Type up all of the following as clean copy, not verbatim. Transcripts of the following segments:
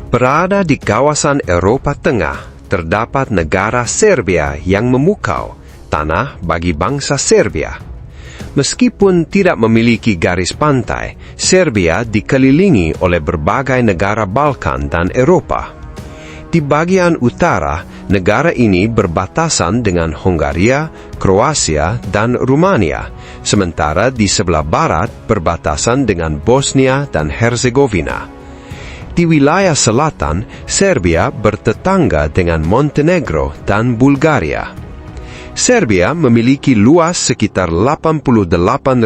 Berada di kawasan Eropa Tengah, terdapat negara Serbia yang memukau, tanah bagi bangsa Serbia. Meskipun tidak memiliki garis pantai, Serbia dikelilingi oleh berbagai negara Balkan dan Eropa. Di bagian utara, negara ini berbatasan dengan Hongaria, Kroasia, dan Rumania, sementara di sebelah barat berbatasan dengan Bosnia dan Herzegovina. Di wilayah selatan, Serbia bertetangga dengan Montenegro dan Bulgaria. Serbia memiliki luas sekitar 88.500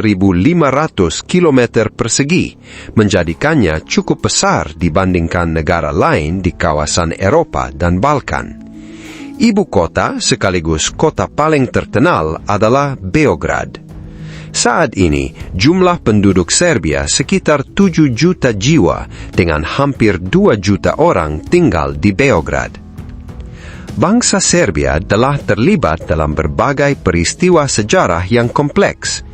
km persegi, menjadikannya cukup besar dibandingkan negara lain di kawasan Eropa dan Balkan. Ibu kota sekaligus kota paling terkenal adalah Beograd. Saat ini, jumlah penduduk Serbia sekitar 7 juta jiwa dengan hampir 2 juta orang tinggal di Beograd. Bangsa Serbia telah terlibat dalam berbagai peristiwa sejarah yang kompleks.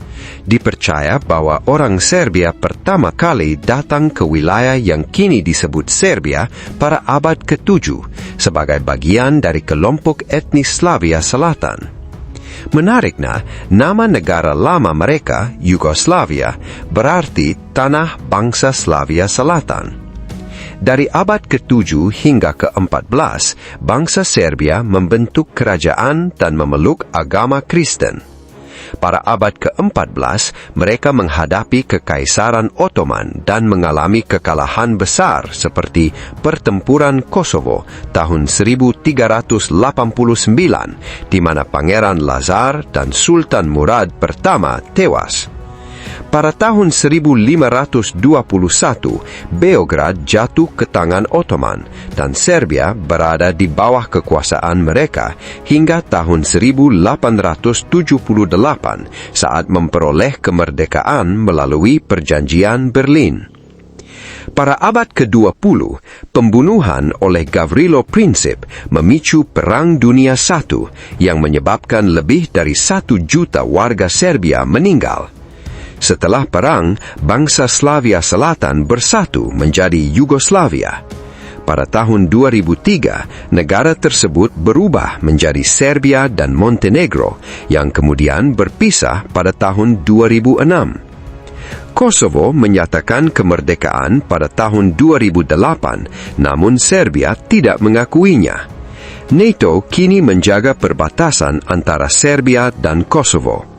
Dipercaya bahwa orang Serbia pertama kali datang ke wilayah yang kini disebut Serbia pada abad ke-7 sebagai bagian dari kelompok etnis Slavia Selatan. Menariknya, nama negara lama mereka, Yugoslavia, berarti Tanah Bangsa Slavia Selatan. Dari abad ke-7 hingga ke-14, bangsa Serbia membentuk kerajaan dan memeluk agama Kristen. Pada abad ke-14, mereka menghadapi Kekaisaran Ottoman dan mengalami kekalahan besar seperti Pertempuran Kosovo tahun 1389, di mana Pangeran Lazar dan Sultan Murad pertama tewas. Pada tahun 1521, Beograd jatuh ke tangan Ottoman dan Serbia berada di bawah kekuasaan mereka hingga tahun 1878 saat memperoleh kemerdekaan melalui Perjanjian Berlin. Pada abad ke-20, pembunuhan oleh Gavrilo Princip memicu Perang Dunia I yang menyebabkan lebih dari 1 juta warga Serbia meninggal. Setelah perang, bangsa Slavia Selatan bersatu menjadi Yugoslavia. Pada tahun 2003, negara tersebut berubah menjadi Serbia dan Montenegro, yang kemudian berpisah pada tahun 2006. Kosovo menyatakan kemerdekaan pada tahun 2008, namun Serbia tidak mengakuinya. NATO kini menjaga perbatasan antara Serbia dan Kosovo.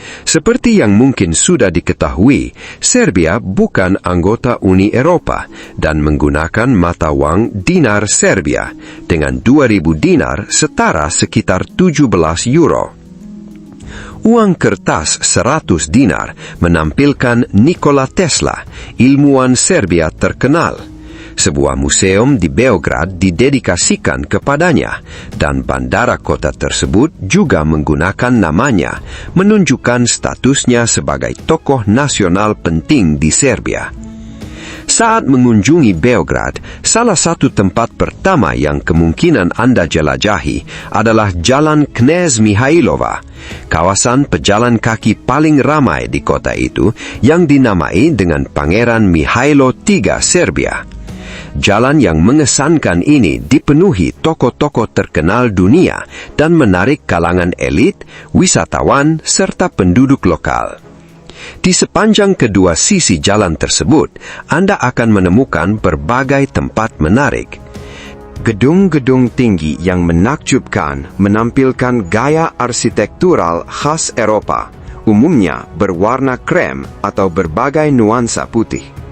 Seperti yang mungkin sudah diketahui, Serbia bukan anggota Uni Eropa dan menggunakan mata wang dinar Serbia dengan 2.000 dinar setara sekitar 17 euro. Uang kertas 100 dinar menampilkan Nikola Tesla, ilmuwan Serbia terkenal. Sebuah museum di Beograd didedikasikan kepadanya, dan bandara kota tersebut juga menggunakan namanya, menunjukkan statusnya sebagai tokoh nasional penting di Serbia. Saat mengunjungi Beograd, salah satu tempat pertama yang kemungkinan Anda jelajahi adalah Jalan Knez Mihailova, kawasan pejalan kaki paling ramai di kota itu yang dinamai dengan Pangeran Mihailo III Serbia. Jalan yang mengesankan ini dipenuhi tokoh-tokoh terkenal dunia dan menarik kalangan elit, wisatawan, serta penduduk lokal. Di sepanjang kedua sisi jalan tersebut, Anda akan menemukan berbagai tempat menarik. Gedung-gedung tinggi yang menakjubkan menampilkan gaya arsitektural khas Eropa, umumnya berwarna krem atau berbagai nuansa putih.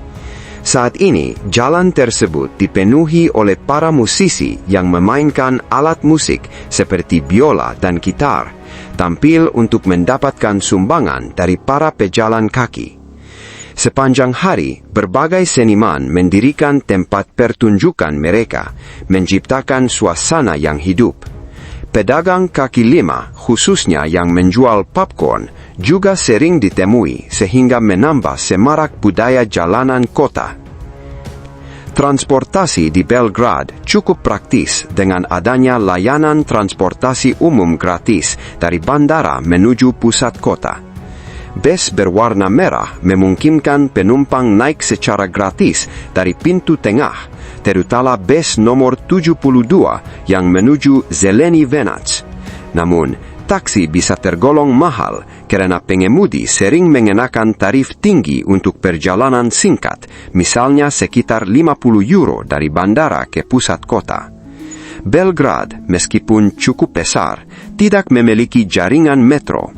Saat ini, jalan tersebut dipenuhi oleh para musisi yang memainkan alat musik seperti biola dan gitar, tampil untuk mendapatkan sumbangan dari para pejalan kaki. Sepanjang hari, berbagai seniman mendirikan tempat pertunjukan mereka, menciptakan suasana yang hidup. Pedagang kaki lima, khususnya yang menjual popcorn, juga sering ditemui sehingga menambah semarak budaya jalanan kota. Transportasi di Belgrad cukup praktis dengan adanya layanan transportasi umum gratis dari bandara menuju pusat kota. Bus berwarna merah memungkinkan penumpang naik secara gratis dari pintu tengah, terutama bes nomor 72 yang menuju Zeleni Venac. Namun, taksi bisa tergolong mahal karena pengemudi sering mengenakan tarif tinggi untuk perjalanan singkat, misalnya sekitar 50 euro dari bandara ke pusat kota. Belgrad, meskipun cukup besar, tidak memiliki jaringan metro.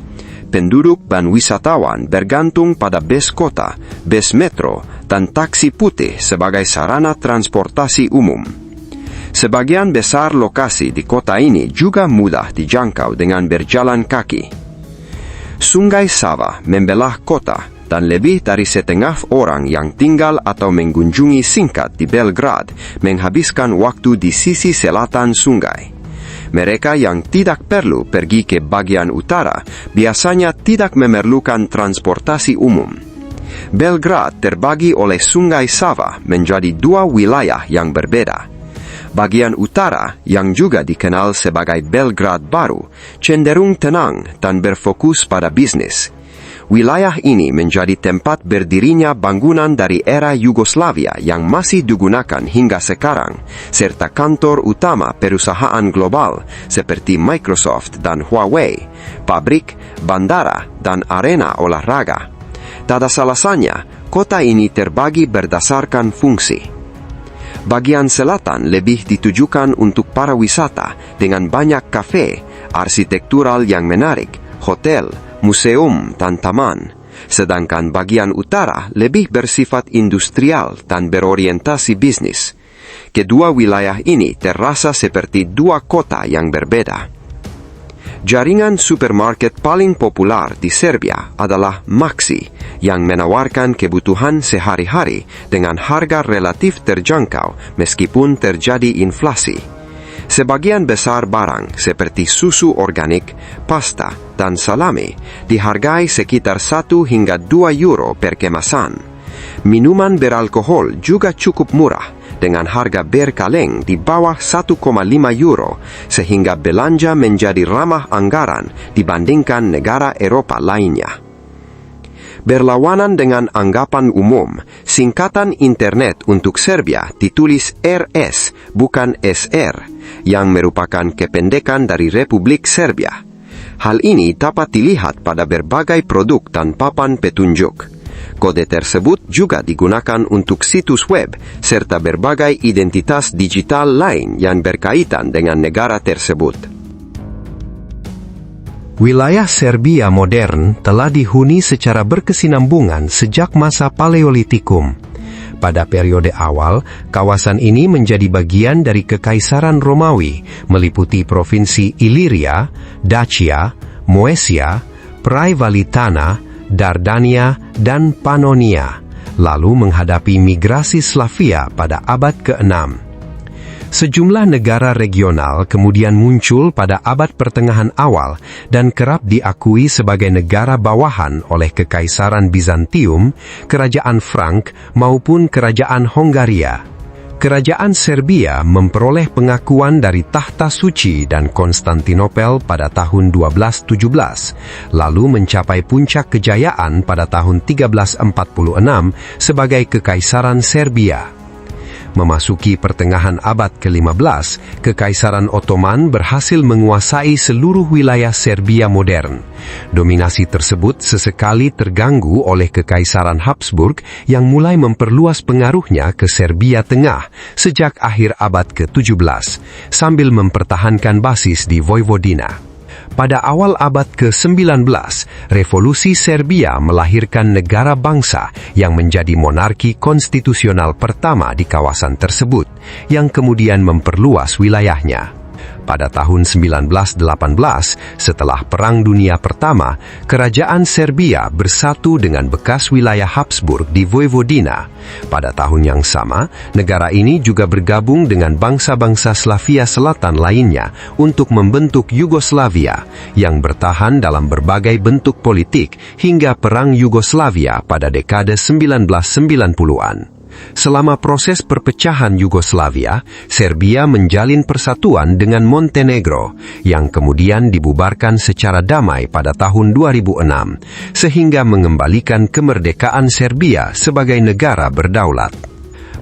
Penduduk dan wisatawan bergantung pada bus kota, bus metro, dan taksi putih sebagai sarana transportasi umum. Sebagian besar lokasi di kota ini juga mudah dijangkau dengan berjalan kaki. Sungai Sava membelah kota dan lebih dari setengah orang yang tinggal atau mengunjungi singkat di Belgrad menghabiskan waktu di sisi selatan sungai. Mereka yang tidak perlu pergi ke bagian utara biasanya tidak memerlukan transportasi umum. Belgrad terbagi oleh Sungai Sava menjadi dua wilayah yang berbeda. Bagian utara, yang juga dikenal sebagai Belgrad Baru, cenderung tenang dan berfokus pada bisnis. Wilayah ini menjadi tempat berdirinya bangunan dari era Yugoslavia yang masih digunakan hingga sekarang, serta kantor utama perusahaan global seperti Microsoft dan Huawei, pabrik, bandara, dan arena olahraga. Tak ada alasannya, kota ini terbagi berdasarkan fungsi. Bagian selatan lebih ditujukan untuk para wisata dengan banyak kafe, arsitektural yang menarik, hotel, museum, dan taman. Sedangkan bagian utara lebih bersifat industrial dan berorientasi bisnis. Kedua wilayah ini terasa seperti dua kota yang berbeda. Jaringan supermarket paling populer di Serbia adalah Maxi, yang menawarkan kebutuhan sehari-hari dengan harga relatif terjangkau meskipun terjadi inflasi. Sebagian besar barang seperti susu organik, pasta, dan salami dihargai sekitar 1 hingga 2 euro per kemasan. Minuman beralkohol juga cukup murah, dengan harga berkaleng di bawah 1,5 euro, sehingga belanja menjadi ramah anggaran dibandingkan negara Eropa lainnya. Berlawanan dengan anggapan umum, singkatan internet untuk Serbia ditulis RS, bukan SR, yang merupakan kependekan dari Republik Serbia. Hal ini dapat dilihat pada berbagai produk dan papan petunjuk. Kode tersebut juga digunakan untuk situs web, serta berbagai identitas digital lain yang berkaitan dengan negara tersebut. Wilayah Serbia modern telah dihuni secara berkesinambungan sejak masa Paleolitikum. Pada periode awal, kawasan ini menjadi bagian dari Kekaisaran Romawi, meliputi provinsi Iliria, Dacia, Moesia, Praevalitana, Dardania, dan Pannonia, lalu menghadapi migrasi Slavia pada abad ke-6. Sejumlah negara regional kemudian muncul pada abad pertengahan awal dan kerap diakui sebagai negara bawahan oleh Kekaisaran Bizantium, Kerajaan Frank, maupun Kerajaan Hongaria. Kerajaan Serbia memperoleh pengakuan dari Tahta Suci dan Konstantinopel pada tahun 1217, lalu mencapai puncak kejayaan pada tahun 1346 sebagai Kekaisaran Serbia. Memasuki pertengahan abad ke-15, Kekaisaran Ottoman berhasil menguasai seluruh wilayah Serbia modern. Dominasi tersebut sesekali terganggu oleh Kekaisaran Habsburg yang mulai memperluas pengaruhnya ke Serbia Tengah sejak akhir abad ke-17, sambil mempertahankan basis di Vojvodina. Pada awal abad ke-19, Revolusi Serbia melahirkan negara bangsa yang menjadi monarki konstitusional pertama di kawasan tersebut, yang kemudian memperluas wilayahnya. Pada tahun 1918, setelah Perang Dunia Pertama, Kerajaan Serbia bersatu dengan bekas wilayah Habsburg di Vojvodina. Pada tahun yang sama, negara ini juga bergabung dengan bangsa-bangsa Slavia Selatan lainnya untuk membentuk Yugoslavia, yang bertahan dalam berbagai bentuk politik hingga Perang Yugoslavia pada dekade 1990-an. Selama proses perpecahan Yugoslavia, Serbia menjalin persatuan dengan Montenegro, yang kemudian dibubarkan secara damai pada tahun 2006, sehingga mengembalikan kemerdekaan Serbia sebagai negara berdaulat.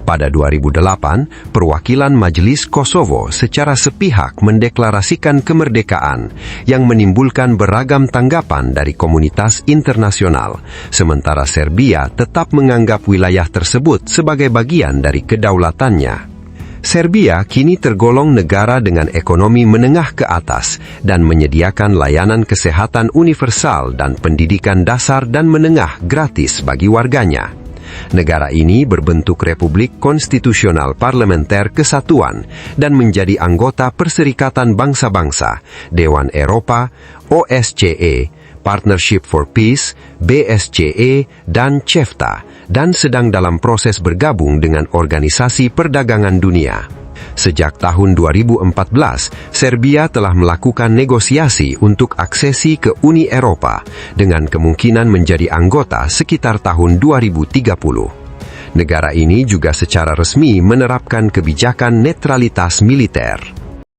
Pada 2008, perwakilan Majelis Kosovo secara sepihak mendeklarasikan kemerdekaan yang menimbulkan beragam tanggapan dari komunitas internasional, sementara Serbia tetap menganggap wilayah tersebut sebagai bagian dari kedaulatannya. Serbia kini tergolong negara dengan ekonomi menengah ke atas dan menyediakan layanan kesehatan universal dan pendidikan dasar dan menengah gratis bagi warganya. Negara ini berbentuk Republik Konstitusional Parlementer Kesatuan dan menjadi anggota Perserikatan Bangsa-Bangsa, Dewan Eropa, OSCE, Partnership for Peace, BSCE, dan CEFTA, dan sedang dalam proses bergabung dengan Organisasi Perdagangan Dunia. Sejak tahun 2014, Serbia telah melakukan negosiasi untuk aksesi ke Uni Eropa dengan kemungkinan menjadi anggota sekitar tahun 2030. Negara ini juga secara resmi menerapkan kebijakan netralitas militer.